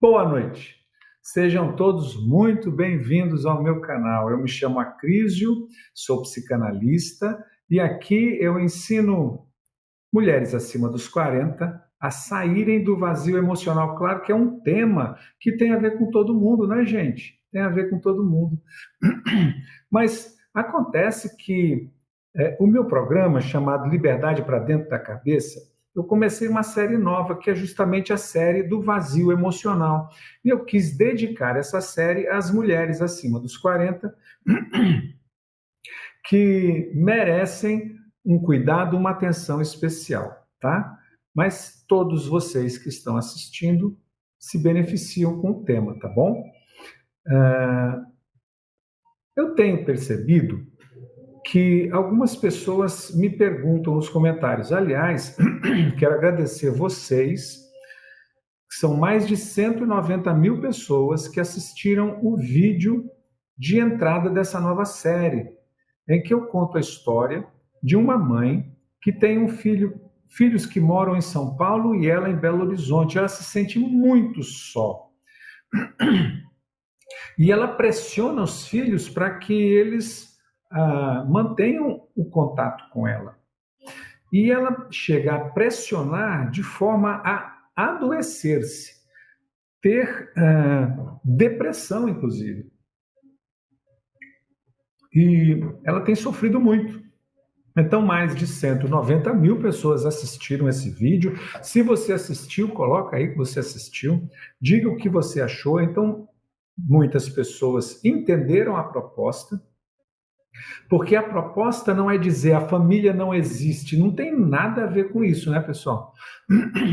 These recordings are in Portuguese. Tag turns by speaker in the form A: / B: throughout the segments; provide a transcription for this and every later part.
A: Boa noite. Sejam todos muito bem-vindos ao meu canal. Eu me chamo Acrísio, sou psicanalista e aqui eu ensino mulheres acima dos 40 a saírem do vazio emocional. Claro que é um tema que tem a ver com todo mundo, né, gente? Tem a ver com todo mundo. Mas acontece que o meu programa, chamado Liberdade para Dentro da Cabeça, eu comecei uma série nova, que é justamente a série do vazio emocional. E eu quis dedicar essa série às mulheres acima dos 40 que merecem um cuidado, uma atenção especial, tá? Mas todos vocês que estão assistindo se beneficiam com o tema, tá bom? Eu tenho percebido que algumas pessoas me perguntam nos comentários. Aliás, quero agradecer vocês, que são mais de 190 mil pessoas que assistiram o vídeo de entrada dessa nova série, em que eu conto a história de uma mãe que tem um filho, filhos que moram em São Paulo e ela em Belo Horizonte. Ela se sente muito só. E ela pressiona os filhos para que eles mantenham o contato com ela. E ela chega a pressionar de forma a adoecer-se, ter depressão, inclusive. E ela tem sofrido muito. Então, mais de 190 mil pessoas assistiram esse vídeo. Se você assistiu, coloca aí que você assistiu, diga o que você achou. Então, muitas pessoas entenderam a proposta, porque a proposta não é dizer a família não existe, não tem nada a ver com isso, né, pessoal?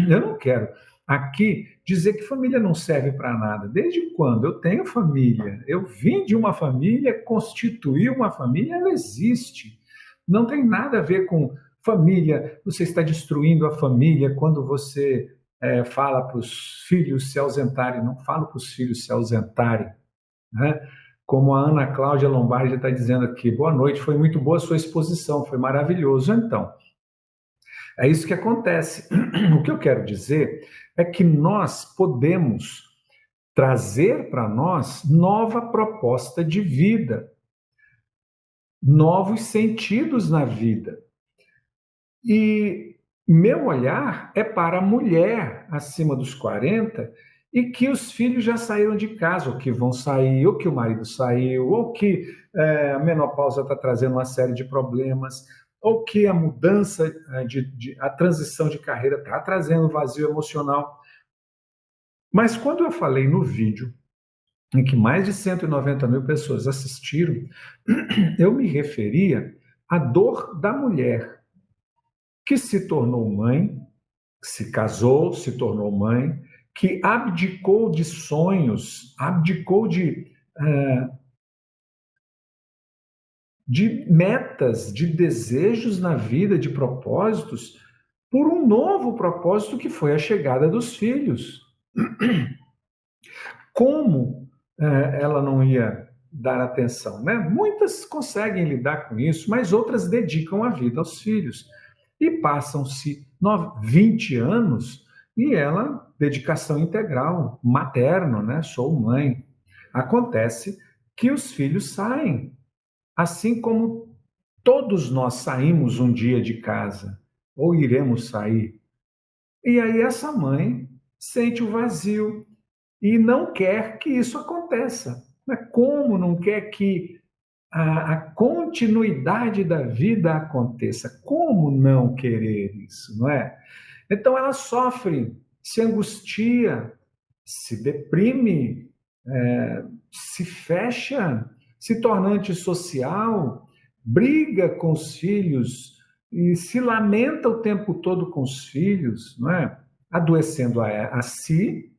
A: Eu não quero aqui dizer que família não serve para nada. Desde quando eu tenho família, eu vim de uma família, constituí uma família, ela existe. Não tem nada a ver com família, você está destruindo a família quando você fala para os filhos se ausentarem. Não falo para os filhos se ausentarem, né? Como a Ana Cláudia Lombardi está dizendo aqui, boa noite, foi muito boa a sua exposição, foi maravilhoso. Então, é isso que acontece. O que eu quero dizer é que nós podemos trazer para nós nova proposta de vida, novos sentidos na vida. E meu olhar é para a mulher acima dos 40 e que os filhos já saíram de casa, ou que vão sair, ou que o marido saiu, ou que a menopausa está trazendo uma série de problemas, ou que a mudança, a transição de carreira está trazendo vazio emocional. Mas quando eu falei no vídeo, em que mais de 190 mil pessoas assistiram, eu me referia à dor da mulher que se tornou mãe, se casou, se tornou mãe, que abdicou de sonhos, abdicou de metas, de desejos na vida, de propósitos, por um novo propósito que foi a chegada dos filhos. Como ela não ia dar atenção, né? Muitas conseguem lidar com isso, mas outras dedicam a vida aos filhos. E passam-se 20 anos e ela, dedicação integral, materno, né? Sou mãe. Acontece que os filhos saem, assim como todos nós saímos um dia de casa, ou iremos sair. E aí essa mãe sente o vazio e não quer que isso aconteça. Mas como não quer que a continuidade da vida aconteça? Como não querer isso, não é? Então ela sofre, se angustia, se deprime, se fecha, se torna antissocial, briga com os filhos e se lamenta o tempo todo com os filhos, não é? Adoecendo a si,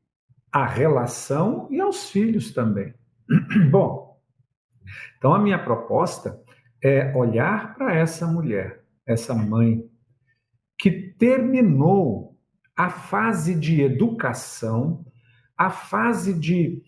A: a relação e aos filhos também. Bom, então a minha proposta é olhar para essa mulher, essa mãe, que terminou a fase de educação, a fase de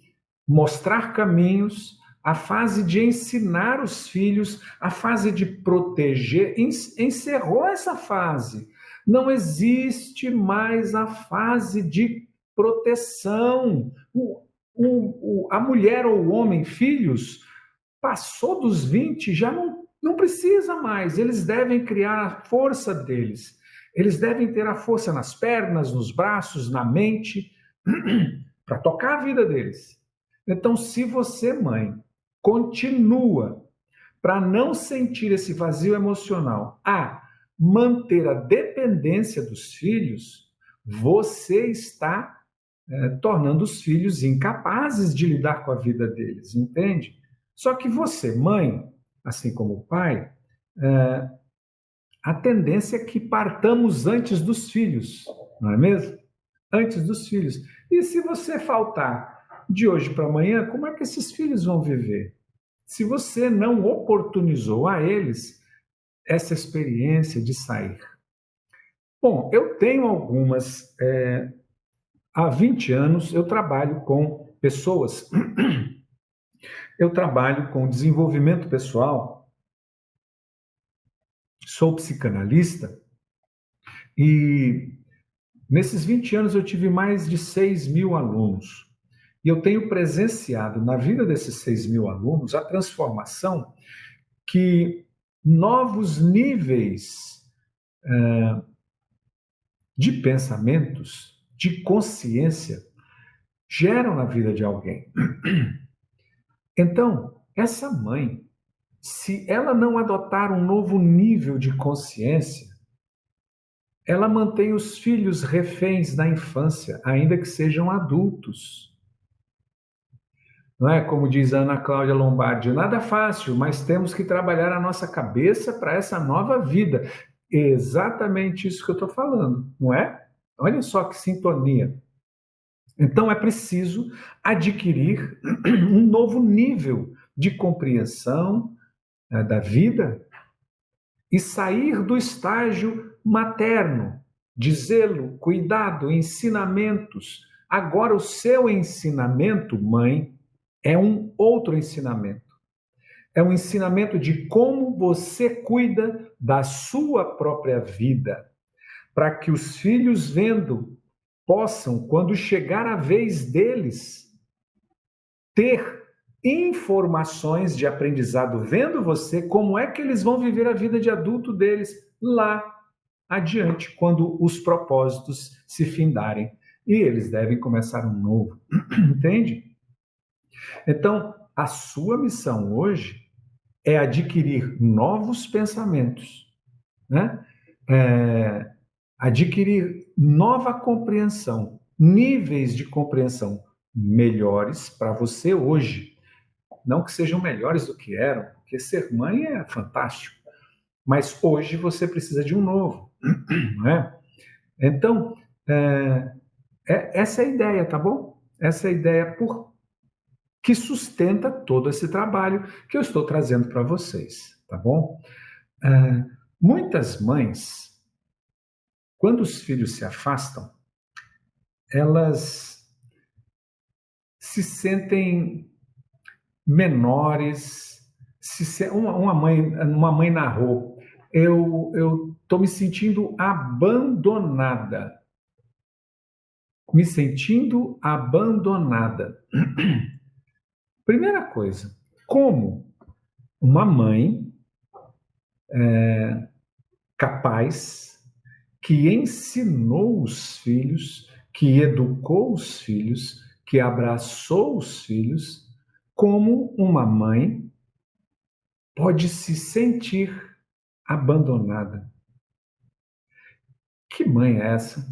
A: mostrar caminhos, a fase de ensinar os filhos, a fase de proteger, encerrou essa fase. Não existe mais a fase de proteção. A mulher ou o homem, filhos, passou dos 20, já não precisa mais. Eles devem criar a força deles. Eles devem ter a força nas pernas, nos braços, na mente, para tocar a vida deles. Então, se você, mãe, continua para não sentir esse vazio emocional, a manter a dependência dos filhos, você está tornando os filhos incapazes de lidar com a vida deles, entende? Só que você, mãe, assim como o pai, a tendência é que partamos antes dos filhos, não é mesmo? Antes dos filhos. E se você faltar de hoje para amanhã, como é que esses filhos vão viver? Se você não oportunizou a eles essa experiência de sair. Bom, eu tenho algumas. Há 20 anos eu trabalho com pessoas, eu trabalho com desenvolvimento pessoal, sou psicanalista e nesses 20 anos eu tive mais de 6.000 alunos. E eu tenho presenciado na vida desses 6.000 alunos a transformação que novos níveis de pensamentos, de consciência, geram na vida de alguém. Então, essa mãe, se ela não adotar um novo nível de consciência, ela mantém os filhos reféns da infância, ainda que sejam adultos. Não é como diz a Ana Cláudia Lombardi, nada fácil, mas temos que trabalhar a nossa cabeça para essa nova vida. Exatamente isso que eu estou falando, não é? Olha só que sintonia. Então é preciso adquirir um novo nível de compreensão da vida e sair do estágio materno, de zelo, cuidado, ensinamentos. Agora o seu ensinamento, mãe, é um outro ensinamento. É um ensinamento de como você cuida da sua própria vida, para que os filhos vendo possam, quando chegar a vez deles, ter informações de aprendizado, vendo você, como é que eles vão viver a vida de adulto deles lá adiante, quando os propósitos se findarem. E eles devem começar um novo. Entende? Então, a sua missão hoje é adquirir novos pensamentos, né? Adquirir nova compreensão, níveis de compreensão melhores para você hoje. Não que sejam melhores do que eram, porque ser mãe é fantástico, mas hoje você precisa de um novo, não é? Então, essa é a ideia, tá bom? Essa é a ideia que sustenta todo esse trabalho que eu estou trazendo para vocês, tá bom? Muitas mães, quando os filhos se afastam, elas se sentem menores. Uma mãe narrou: eu estou me sentindo abandonada. Me sentindo abandonada. Primeira coisa, como uma mãe capaz, que ensinou os filhos, que educou os filhos, que abraçou os filhos, como uma mãe pode se sentir abandonada. Que mãe é essa?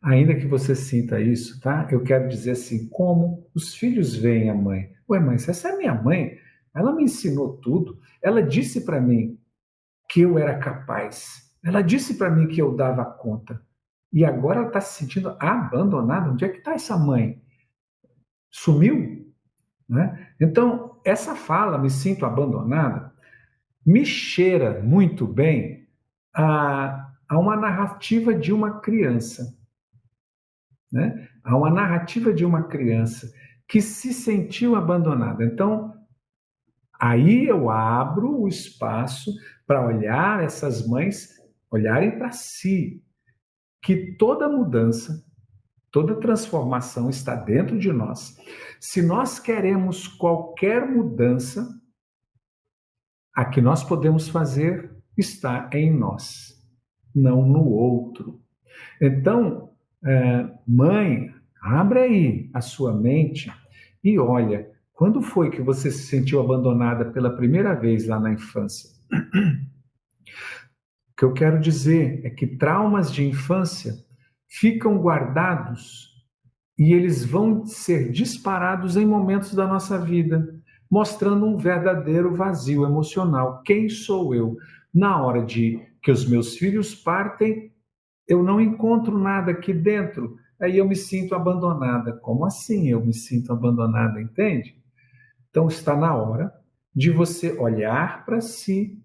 A: Ainda que você sinta isso, tá? Eu quero dizer assim, como os filhos veem a mãe. Ué, mas essa é minha mãe, ela me ensinou tudo, ela disse para mim que eu era capaz, ela disse para mim que eu dava conta, e agora ela está se sentindo abandonada. Onde é que está essa mãe? Sumiu? Né? Então, essa fala, me sinto abandonada, me cheira muito bem a uma narrativa de uma criança. Né? Há uma narrativa de uma criança que se sentiu abandonada. Então, aí eu abro o espaço para olhar essas mães, olharem para si, que toda mudança Toda transformação está dentro de nós. Se nós queremos qualquer mudança, a que nós podemos fazer está em nós, não no outro. Então, mãe, abre aí a sua mente e olha, quando foi que você se sentiu abandonada pela primeira vez lá na infância? O que eu quero dizer é que traumas de infância ficam guardados e eles vão ser disparados em momentos da nossa vida, mostrando um verdadeiro vazio emocional. Quem sou eu? Na hora de que os meus filhos partem, eu não encontro nada aqui dentro. Aí eu me sinto abandonada. Como assim eu me sinto abandonada, entende? Então está na hora de você olhar para si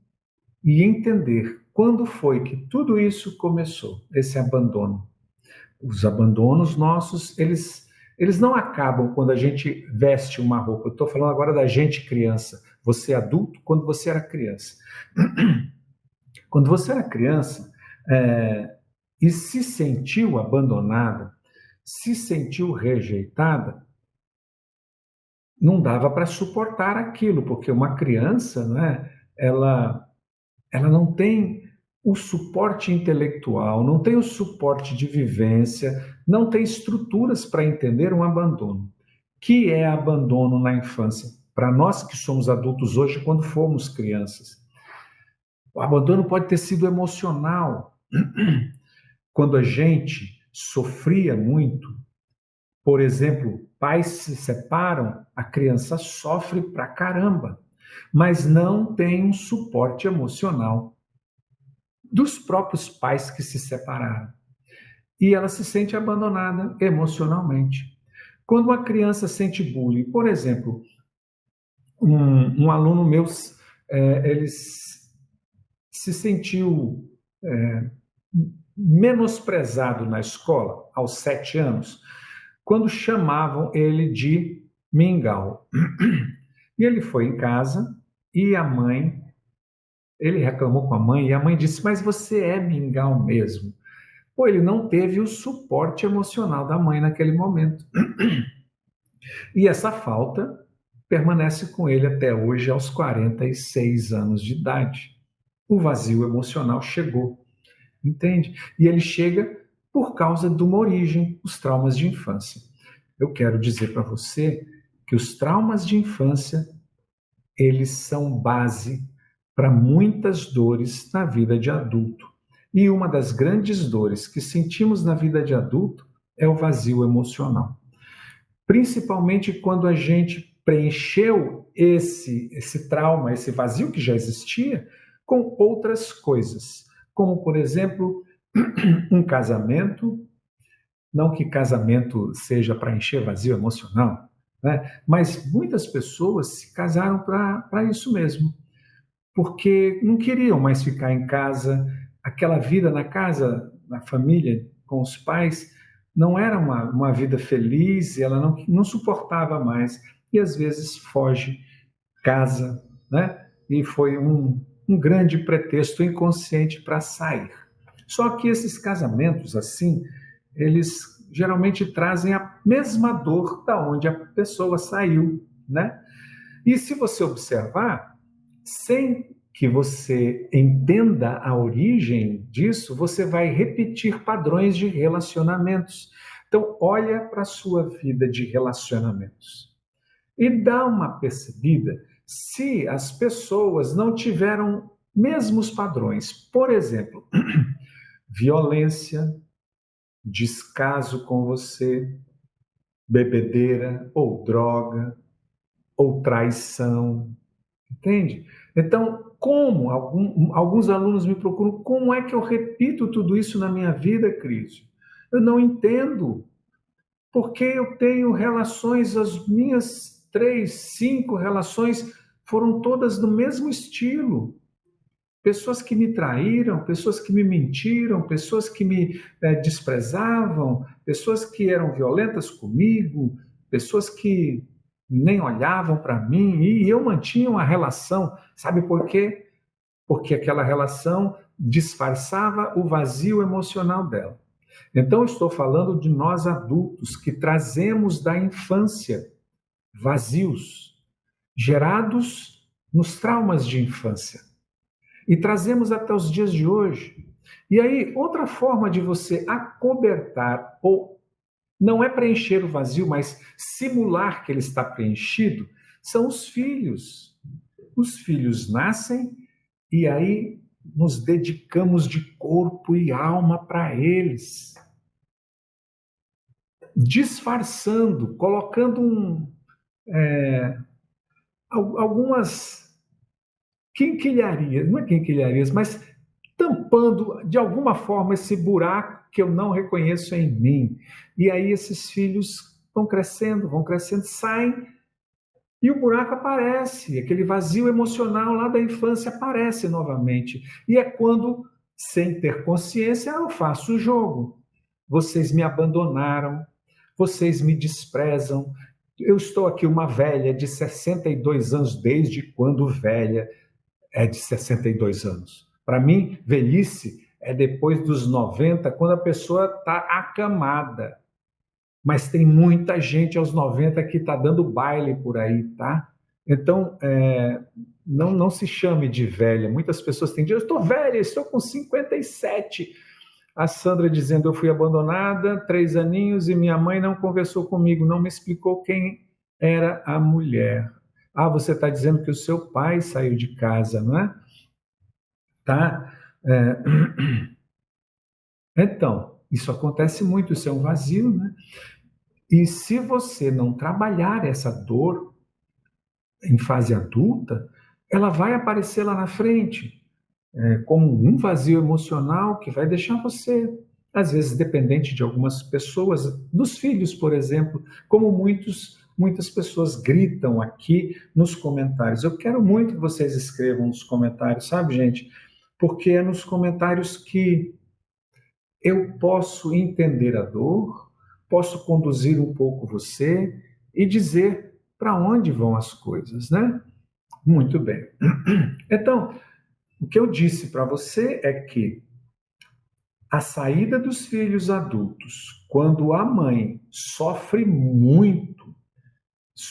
A: e entender quando foi que tudo isso começou, esse abandono. Os abandonos nossos, eles não acabam quando a gente veste uma roupa. Eu estou falando agora da gente criança. Você adulto, quando você era criança. Quando você era criança e se sentiu abandonada, se sentiu rejeitada, não dava para suportar aquilo, porque uma criança, né, ela não tem o suporte intelectual, não tem o suporte de vivência, não tem estruturas para entender um abandono. Que é abandono na infância? Para nós que somos adultos hoje, quando fomos crianças. O abandono pode ter sido emocional. Quando a gente sofria muito, por exemplo, pais se separam, a criança sofre pra caramba, mas não tem um suporte emocional dos próprios pais que se separaram. E ela se sente abandonada emocionalmente. Quando uma criança sente bullying, por exemplo, um aluno meu, ele se sentiu menosprezado na escola, aos 7 anos, quando chamavam ele de mingau. E ele foi em casa e ele reclamou com a mãe, e a mãe disse, mas você é mingau mesmo. Pô, ele não teve o suporte emocional da mãe naquele momento. E essa falta permanece com ele até hoje, aos 46 anos de idade. O vazio emocional chegou, entende? E ele chega por causa de uma origem, os traumas de infância. Eu quero dizer para você que os traumas de infância, eles são base para muitas dores na vida de adulto. E uma das grandes dores que sentimos na vida de adulto é o vazio emocional. Principalmente quando a gente preencheu esse trauma, esse vazio que já existia, com outras coisas. Como, por exemplo, um casamento, não que casamento seja para encher vazio emocional, né? Mas muitas pessoas se casaram para isso mesmo, porque não queriam mais ficar em casa, aquela vida na casa, na família, com os pais, não era uma vida feliz, e ela não suportava mais, e às vezes foge, casa, né? E foi um grande pretexto inconsciente para sair. Só que esses casamentos, assim, eles geralmente trazem a mesma dor da onde a pessoa saiu, né? E se você observar, sem que você entenda a origem disso, você vai repetir padrões de relacionamentos. Então, olha para a sua vida de relacionamentos e dá uma percebida se as pessoas não tiveram mesmos padrões. Por exemplo, violência, descaso com você, bebedeira ou droga, ou traição, entende? Então, como alguns alunos me procuram, como é que eu repito tudo isso na minha vida, Cris? Eu não entendo, porque eu tenho relações, as minhas 3, 5 relações foram todas do mesmo estilo. Pessoas que me traíram, pessoas que me mentiram, pessoas que me desprezavam, pessoas que eram violentas comigo, pessoas que nem olhavam para mim, e eu mantinha uma relação. Sabe por quê? Porque aquela relação disfarçava o vazio emocional dela. Então, estou falando de nós adultos que trazemos da infância vazios, gerados nos traumas de infância, e trazemos até os dias de hoje. E aí, outra forma de você acobertar, ou não é preencher o vazio, mas simular que ele está preenchido, são os filhos. Os filhos nascem e aí nos dedicamos de corpo e alma para eles, disfarçando, colocando algumas quinquilharias, não é quinquilharias, mas tampando de alguma forma esse buraco que eu não reconheço em mim. E aí esses filhos vão crescendo, saem e o buraco aparece, aquele vazio emocional lá da infância aparece novamente. E é quando, sem ter consciência, eu faço o jogo. Vocês me abandonaram, vocês me desprezam. Eu estou aqui uma velha de 62 anos, desde quando velha é de 62 anos? Para mim, velhice é depois dos 90, quando a pessoa está acamada. Mas tem muita gente aos 90 que está dando baile por aí, tá? Então, não se chame de velha. Muitas pessoas têm dito, eu estou velha, estou com 57. A Sandra dizendo, eu fui abandonada, 3 aninhos, e minha mãe não conversou comigo, não me explicou quem era a mulher. Ah, você está dizendo que o seu pai saiu de casa, não é? Tá? É... Então, isso acontece muito, isso é um vazio, né? E se você não trabalhar essa dor em fase adulta, ela vai aparecer lá na frente, como um vazio emocional que vai deixar você, às vezes, dependente de algumas pessoas, dos filhos, por exemplo, como muitas pessoas gritam aqui nos comentários. Eu quero muito que vocês escrevam nos comentários, sabe, gente? Porque é nos comentários que eu posso entender a dor, posso conduzir um pouco você e dizer para onde vão as coisas, né? Muito bem. Então, o que eu disse para você é que a saída dos filhos adultos, quando a mãe sofre muito,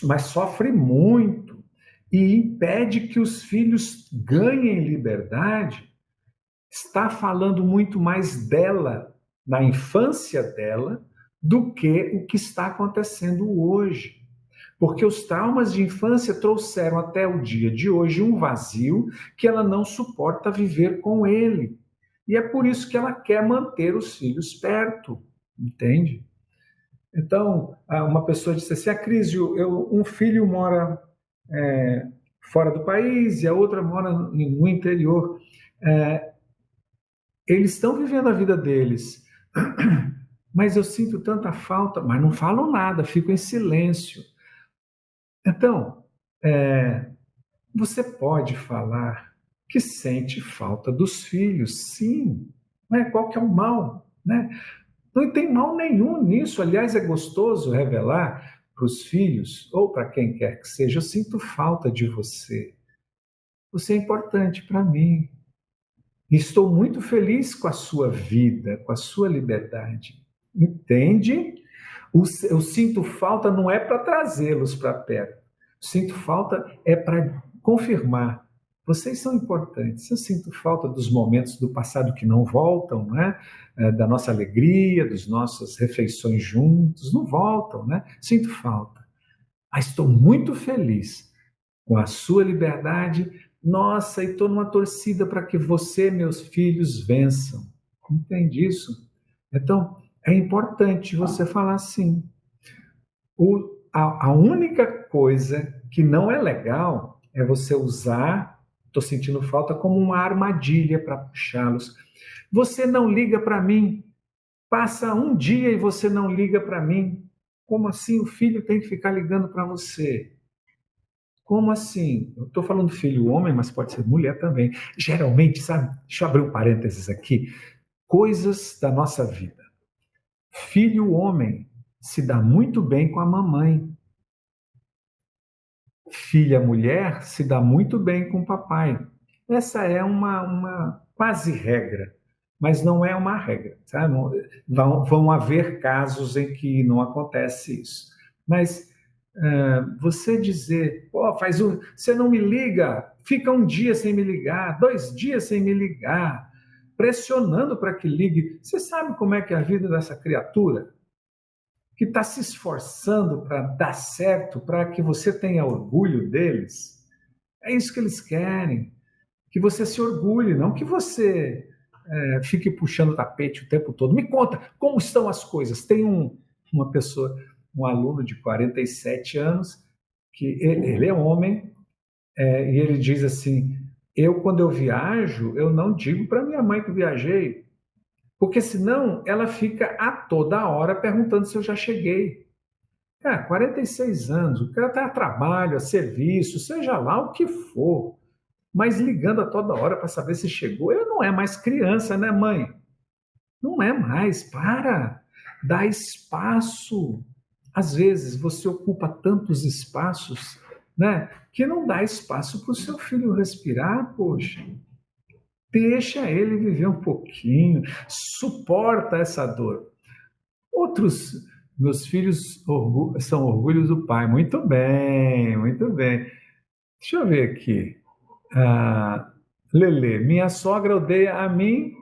A: mas sofre muito, e impede que os filhos ganhem liberdade, está falando muito mais dela, na infância dela, do que o que está acontecendo hoje. Porque os traumas de infância trouxeram até o dia de hoje um vazio que ela não suporta viver com ele. E é por isso que ela quer manter os filhos perto, entende? Então, uma pessoa disse assim, Crísio, um filho mora fora do país e a outra mora no interior. Eles estão vivendo a vida deles, mas eu sinto tanta falta, mas não falam nada, ficam em silêncio. Então, você pode falar que sente falta dos filhos, sim. Né? Qual que é o mal? Né? Não tem mal nenhum nisso. Aliás, é gostoso revelar para os filhos, ou para quem quer que seja, eu sinto falta de você. Você é importante para mim. Estou muito feliz com a sua vida, com a sua liberdade. Entende? Eu sinto falta não é para trazê-los para perto. Sinto falta é para confirmar. Vocês são importantes. Eu sinto falta dos momentos do passado que não voltam, né? Da nossa alegria, das nossas refeições juntos, não voltam, né? Sinto falta. Mas estou muito feliz com a sua liberdade. Nossa, e estou numa torcida para que você, meus filhos, vençam. Entende isso? Então, é importante você falar assim. A única coisa que não é legal é você usar, estou sentindo falta, como uma armadilha para puxá-los. Você não liga para mim, passa um dia e você não liga para mim. Como assim o filho tem que ficar ligando para você? Como assim? Eu estou falando filho homem, mas pode ser mulher também. Geralmente, sabe? Deixa eu abrir um parênteses aqui. Coisas da nossa vida. Filho homem se dá muito bem com a mamãe. Filha mulher se dá muito bem com o papai. Essa é uma quase regra. mas não é uma regra, tá? Vão haver casos em que não acontece isso. Mas você dizer, pô, você não me liga, fica um dia sem me ligar, 2 dias sem me ligar, pressionando para que ligue. Você sabe como é que é a vida dessa criatura? Que está se esforçando para dar certo, para que você tenha orgulho deles. É isso que eles querem, que você se orgulhe, não que você fique puxando o tapete o tempo todo. Me conta, como estão as coisas? Tem uma pessoa, um aluno de 47 anos, que ele é homem, e ele diz assim, quando eu viajo, eu não digo para minha mãe que viajei, porque senão ela fica a toda hora perguntando se eu já cheguei. Cara, 46 anos, o cara está a trabalho, a serviço, seja lá o que for, mas ligando a toda hora para saber se chegou, ele não é mais criança, né, mãe? Não é mais, para, dá espaço. Às vezes você ocupa tantos espaços, né, que não dá espaço para o seu filho respirar, poxa. Deixa ele viver um pouquinho, suporta essa dor. Outros, meus filhos são orgulhos do pai. Muito bem, muito bem. Deixa eu ver aqui. Lele, minha sogra odeia a mim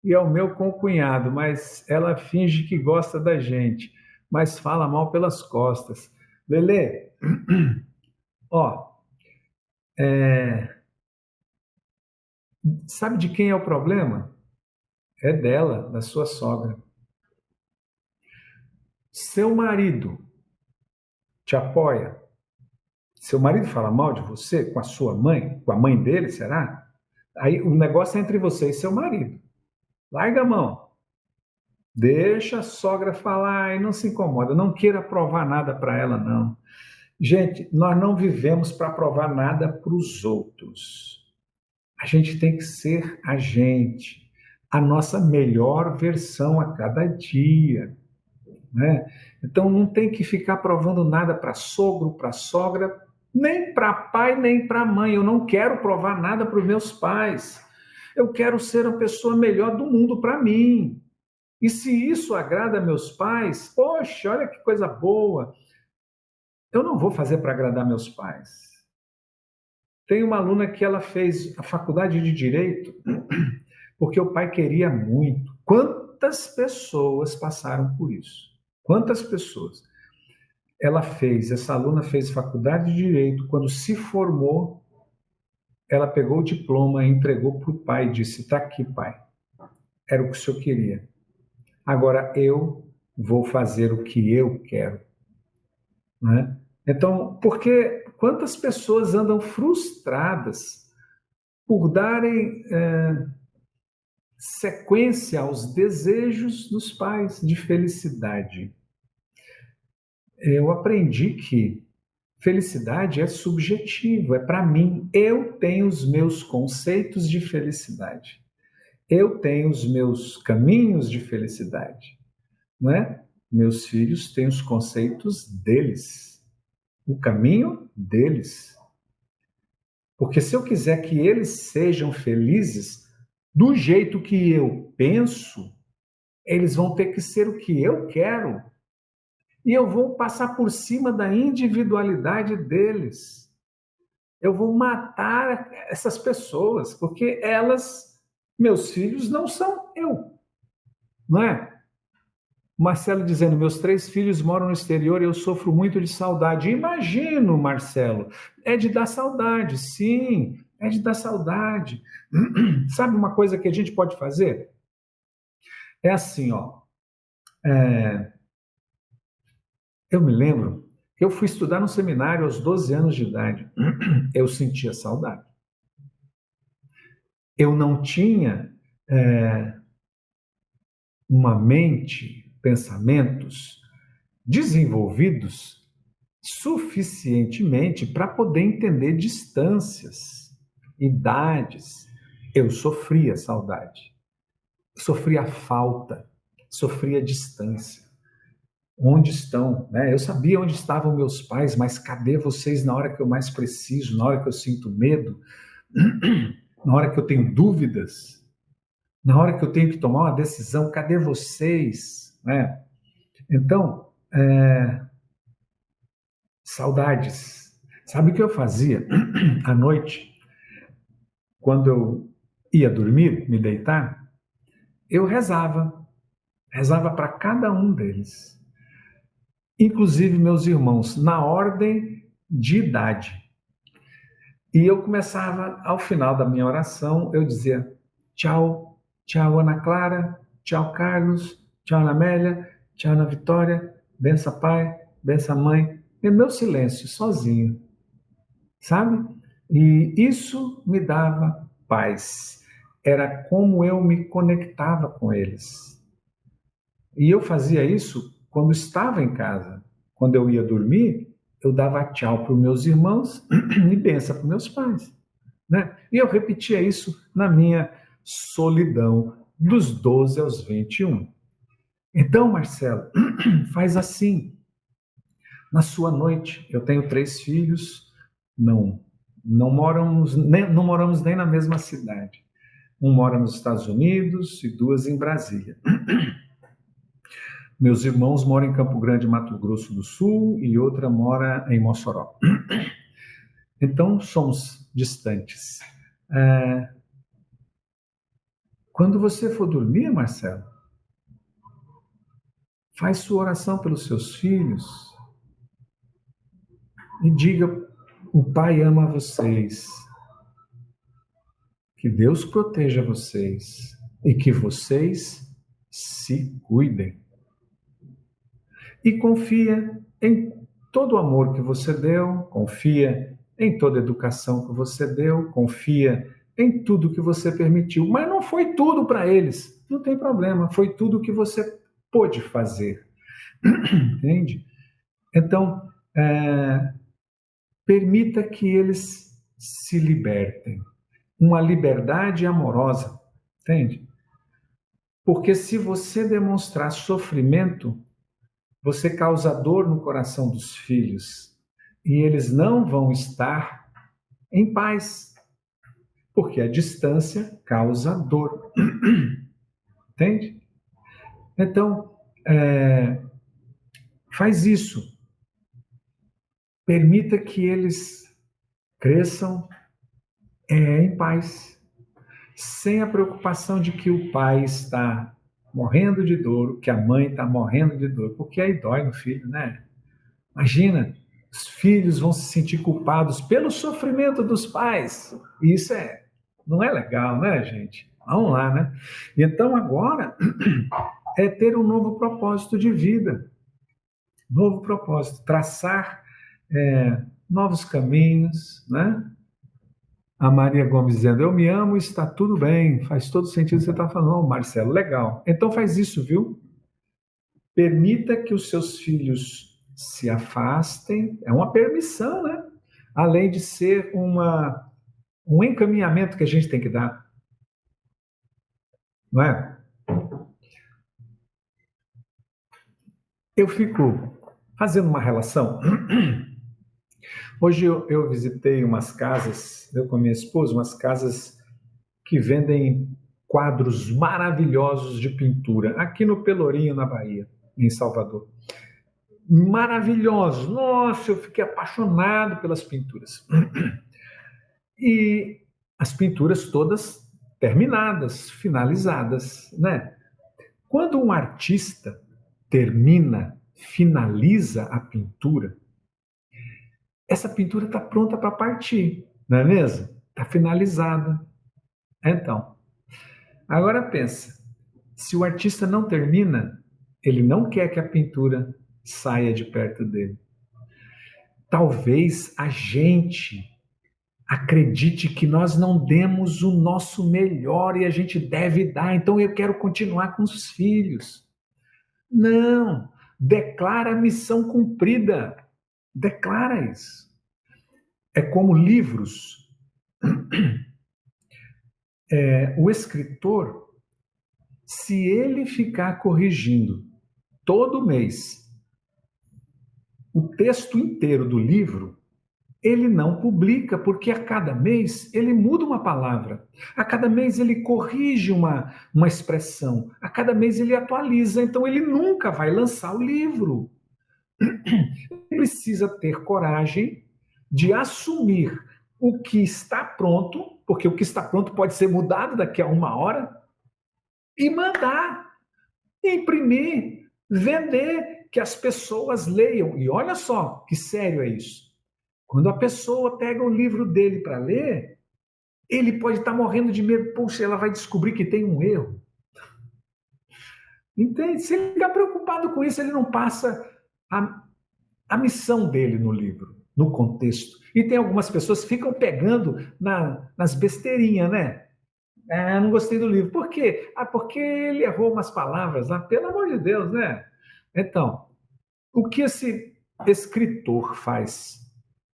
A: e ao meu concunhado, mas ela finge que gosta da gente, mas fala mal pelas costas. Lele, ó, sabe de quem é o problema? É dela, da sua sogra. Seu marido te apoia. Seu marido fala mal de você com a sua mãe, com a mãe dele, será? Aí o negócio é entre você e seu marido. Larga a mão. Deixa a sogra falar e não se incomoda. Não queira provar nada para ela, não. Gente, nós não vivemos para provar nada para os outros. A gente tem que ser a gente, a nossa melhor versão a cada dia, né? Então não tem que ficar provando nada para sogro, para sogra, nem para pai, nem para mãe. Eu não quero provar nada para os meus pais. Eu quero ser a pessoa melhor do mundo para mim. E se isso agrada meus pais, poxa, olha que coisa boa. Eu não vou fazer para agradar meus pais. Tem uma aluna que ela fez a faculdade de Direito porque o pai queria muito. Quantas pessoas passaram por isso? Quantas pessoas? Essa aluna fez faculdade de Direito, quando se formou, ela pegou o diploma, entregou para o pai e disse, está aqui, pai, era o que o senhor queria. Agora eu vou fazer o que eu quero. Né? Então, porque quantas pessoas andam frustradas por darem sequência aos desejos dos pais de felicidade? Eu aprendi que felicidade é subjetivo, é para mim. Eu tenho os meus conceitos de felicidade. Eu tenho os meus caminhos de felicidade, não é? Meus filhos têm os conceitos deles, o caminho deles. Porque se eu quiser que eles sejam felizes do jeito que eu penso, eles vão ter que ser o que eu quero. E eu vou passar por cima da individualidade deles. Eu vou matar essas pessoas, porque meus filhos não são eu, não é? Marcelo dizendo, meus 3 filhos moram no exterior e eu sofro muito de saudade. Imagino, Marcelo, é de dar saudade, sim, é de dar saudade. Sabe uma coisa que a gente pode fazer? É assim, ó. Eu me lembro que eu fui estudar no seminário aos 12 anos de idade. Eu sentia saudade. Eu não tinha uma mente, pensamentos desenvolvidos suficientemente para poder entender distâncias, idades. Eu sofria saudade, sofria falta, sofria distância. Onde estão? Né? Eu sabia onde estavam meus pais, mas cadê vocês na hora que eu mais preciso, na hora que eu sinto medo, na hora que eu tenho dúvidas? Na hora que eu tenho que tomar uma decisão, cadê vocês? Né? Então, saudades. Sabe o que eu fazia à noite, quando eu ia dormir, me deitar? Eu rezava para cada um deles, inclusive meus irmãos, na ordem de idade. E eu começava, ao final da minha oração, eu dizia: tchau, tchau Ana Clara, tchau Carlos, tchau Ana Amélia, tchau Ana Vitória, benção pai, benção mãe, e meu silêncio, sozinho, sabe? E isso me dava paz. Era como eu me conectava com eles. E eu fazia isso quando estava em casa. Quando eu ia dormir, eu dava tchau para os meus irmãos e benção para os meus pais. Né? E eu repetia isso na minha solidão, dos 12 aos 21. Então, Marcelo, faz assim. Na sua noite, eu tenho 3 filhos, não moramos nem na mesma cidade. Um mora nos Estados Unidos e 2 em Brasília. Meus irmãos moram em Campo Grande, Mato Grosso do Sul, e outra mora em Mossoró. Então, somos distantes. Quando você for dormir, Marcelo, faz sua oração pelos seus filhos e diga: o Pai ama vocês, que Deus proteja vocês e que vocês se cuidem. E confia em todo o amor que você deu, confia em toda a educação que você deu, confia em tudo que você permitiu. Mas não foi tudo para eles, não tem problema, foi tudo que você pôde fazer. Entende? Então, permita que eles se libertem. Uma liberdade amorosa, entende? Porque se você demonstrar sofrimento, você causa dor no coração dos filhos e eles não vão estar em paz, porque a distância causa dor. Entende? Então, faz isso. Permita que eles cresçam em paz, sem a preocupação de que o pai está morrendo de dor, que a mãe está morrendo de dor, porque aí dói no filho, né? Imagina, os filhos vão se sentir culpados pelo sofrimento dos pais. E isso não é legal, né, gente? Vamos lá, né? Então agora é ter um novo propósito de vida, novo propósito, traçar novos caminhos, né? A Maria Gomes dizendo: eu me amo, está tudo bem, faz todo sentido o que você está falando. Oh, Marcelo, legal. Então faz isso, viu? Permita que os seus filhos se afastem, é uma permissão, né? Além de ser um encaminhamento que a gente tem que dar, não é? Eu fico fazendo uma relação. Hoje eu visitei umas casas, eu com a minha esposa, umas casas que vendem quadros maravilhosos de pintura, aqui no Pelourinho, na Bahia, em Salvador. Maravilhosos. Nossa, eu fiquei apaixonado pelas pinturas. E as pinturas todas terminadas, finalizadas, né? Quando um artista termina, finaliza a pintura, essa pintura está pronta para partir, não é mesmo? Está finalizada. Então, agora pensa, se o artista não termina, ele não quer que a pintura saia de perto dele. Talvez a gente acredite que nós não demos o nosso melhor e a gente deve dar, então eu quero continuar com os filhos. Não, declara a missão cumprida. Declara isso. É como livros. O escritor, se ele ficar corrigindo todo mês o texto inteiro do livro, ele não publica, porque a cada mês ele muda uma palavra, a cada mês ele corrige uma expressão, a cada mês ele atualiza, então ele nunca vai lançar o livro. Ele precisa ter coragem de assumir o que está pronto, porque o que está pronto pode ser mudado daqui a uma hora, e mandar, imprimir, vender, que as pessoas leiam. E olha só que sério é isso. Quando a pessoa pega o livro dele para ler, ele pode estar morrendo de medo. Poxa, ela vai descobrir que tem um erro. Entende? Se ele ficar preocupado com isso, ele não passa a missão dele no livro, no contexto. E tem algumas pessoas que ficam pegando nas besteirinhas, né? Não gostei do livro. Por quê? Porque ele errou umas palavras lá, pelo amor de Deus, né? Então, o que esse escritor faz?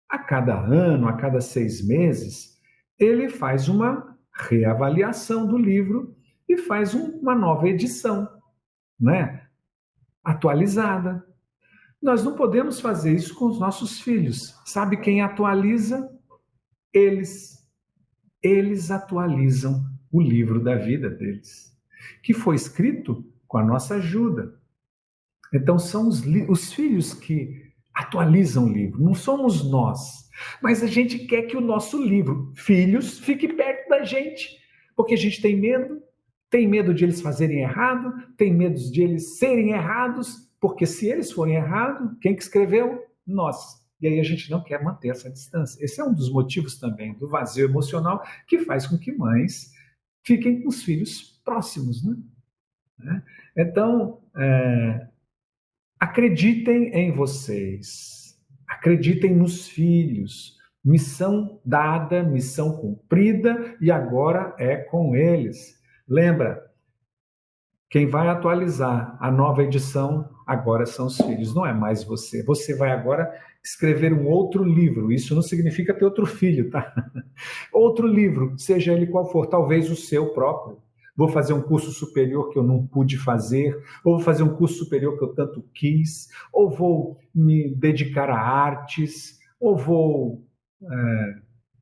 A: A cada ano, a cada 6 meses, ele faz uma reavaliação do livro e faz uma nova edição, né? Atualizada. Nós não podemos fazer isso com os nossos filhos. Sabe quem atualiza? Eles. Eles atualizam o livro da vida deles, que foi escrito com a nossa ajuda. Então, são os filhos que atualizam o livro, não somos nós. Mas a gente quer que o nosso livro, filhos, fique perto da gente, porque a gente tem medo de eles fazerem errado, tem medo de eles serem errados, porque se eles forem errados, quem que escreveu? Nós. E aí a gente não quer manter essa distância. Esse é um dos motivos também do vazio emocional que faz com que mães fiquem com os filhos próximos, né? Então, acreditem em vocês, acreditem nos filhos. Missão dada, missão cumprida, e agora é com eles. Lembra, quem vai atualizar a nova edição agora são os filhos, não é mais você. Você vai agora escrever um outro livro. Isso não significa ter outro filho, tá? Outro livro, seja ele qual for, talvez o seu próprio. Vou fazer um curso superior que eu não pude fazer, ou vou fazer um curso superior que eu tanto quis, ou vou me dedicar a artes, ou vou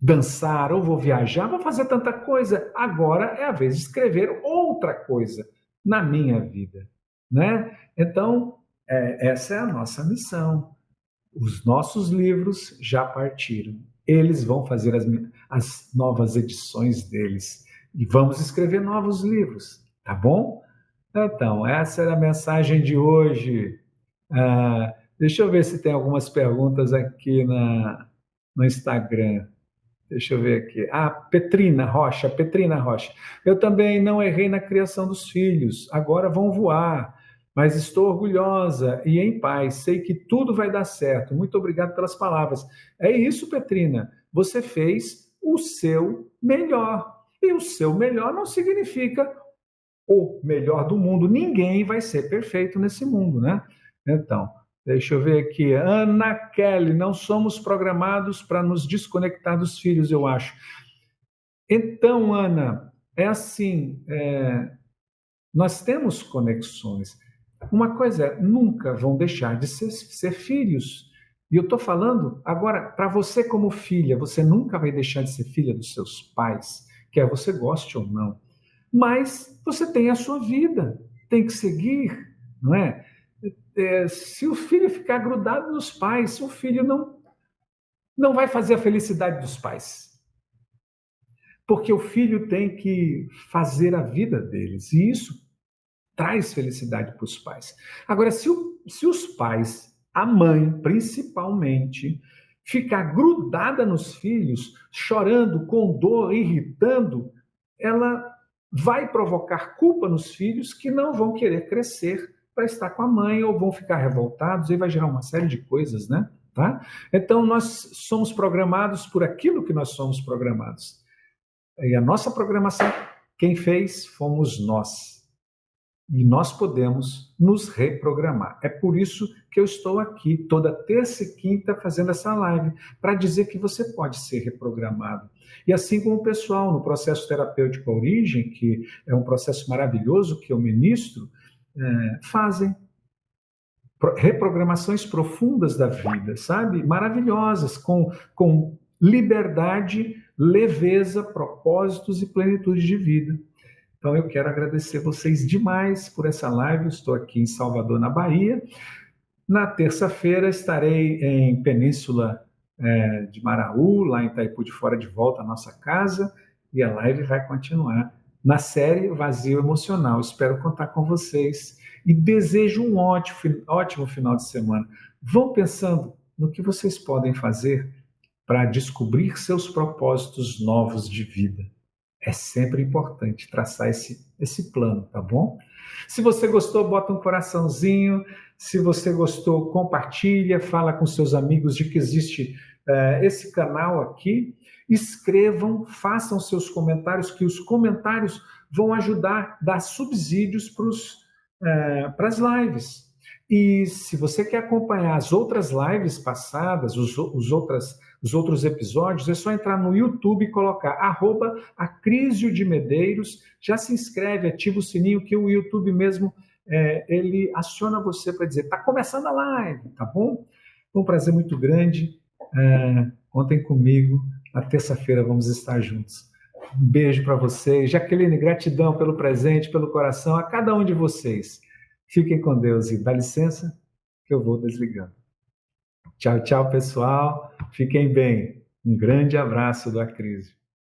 A: dançar, ou vou viajar, vou fazer tanta coisa. Agora é a vez de escrever outra coisa na minha vida, né? Então, essa é a nossa missão. Os nossos livros já partiram. Eles vão fazer as novas edições deles. E vamos escrever novos livros, tá bom? Então, essa era a mensagem de hoje. Deixa eu ver se tem algumas perguntas aqui no Instagram. Deixa eu ver aqui. Petrina Rocha. Eu também não errei na criação dos filhos. Agora vão voar. Mas estou orgulhosa e em paz. Sei que tudo vai dar certo. Muito obrigado pelas palavras. É isso, Petrina. Você fez o seu melhor. E o seu melhor não significa o melhor do mundo. Ninguém vai ser perfeito nesse mundo, né? Então, deixa eu ver aqui. Ana Kelly, não somos programados para nos desconectar dos filhos, eu acho. Então, Ana, é assim, nós temos conexões. Uma coisa é, nunca vão deixar de ser filhos. E eu estou falando agora, para você como filha, você nunca vai deixar de ser filha dos seus pais, quer você goste ou não. Mas você tem a sua vida, tem que seguir, não é? Se o filho ficar grudado nos pais, o filho não vai fazer a felicidade dos pais. Porque o filho tem que fazer a vida deles, e isso traz felicidade para os pais. Agora, se os pais, a mãe principalmente, ficar grudada nos filhos, chorando, com dor, irritando, ela vai provocar culpa nos filhos que não vão querer crescer para estar com a mãe ou vão ficar revoltados e vai gerar uma série de coisas, né? Tá? Então, nós somos programados por aquilo que nós somos programados. E a nossa programação, quem fez, fomos nós. E nós podemos nos reprogramar. É por isso que eu estou aqui toda terça e quinta fazendo essa live, para dizer que você pode ser reprogramado. E assim como o pessoal no processo terapêutico Origem, que é um processo maravilhoso que eu ministro, fazem. reprogramações profundas da vida, sabe? Maravilhosas, com liberdade, leveza, propósitos e plenitude de vida. Então eu quero agradecer vocês demais por essa live. Eu estou aqui em Salvador, na Bahia. Na terça-feira estarei em Península de Maraú, lá em Itaipu de Fora, de volta à nossa casa, e a live vai continuar na série Vazio Emocional. Espero contar com vocês e desejo um ótimo final de semana. Vão pensando no que vocês podem fazer para descobrir seus propósitos novos de vida. É sempre importante traçar esse plano, tá bom? Se você gostou, bota um coraçãozinho. Se você gostou, compartilha, fala com seus amigos de que existe esse canal aqui. Escrevam, façam seus comentários, que os comentários vão ajudar, dar subsídios para as lives. E se você quer acompanhar as outras lives passadas, os outros episódios, é só entrar no YouTube e colocar @Acrísio de Medeiros. Já se inscreve, ativa o sininho, que o YouTube mesmo ele aciona você para dizer, está começando a live, tá bom? Foi um prazer muito grande. Contem comigo. Na terça-feira vamos estar juntos. Um beijo para vocês. Jaqueline, gratidão pelo presente, pelo coração, a cada um de vocês. Fiquem com Deus e dá licença que eu vou desligando. Tchau, tchau, pessoal. Fiquem bem. Um grande abraço do Acrísio.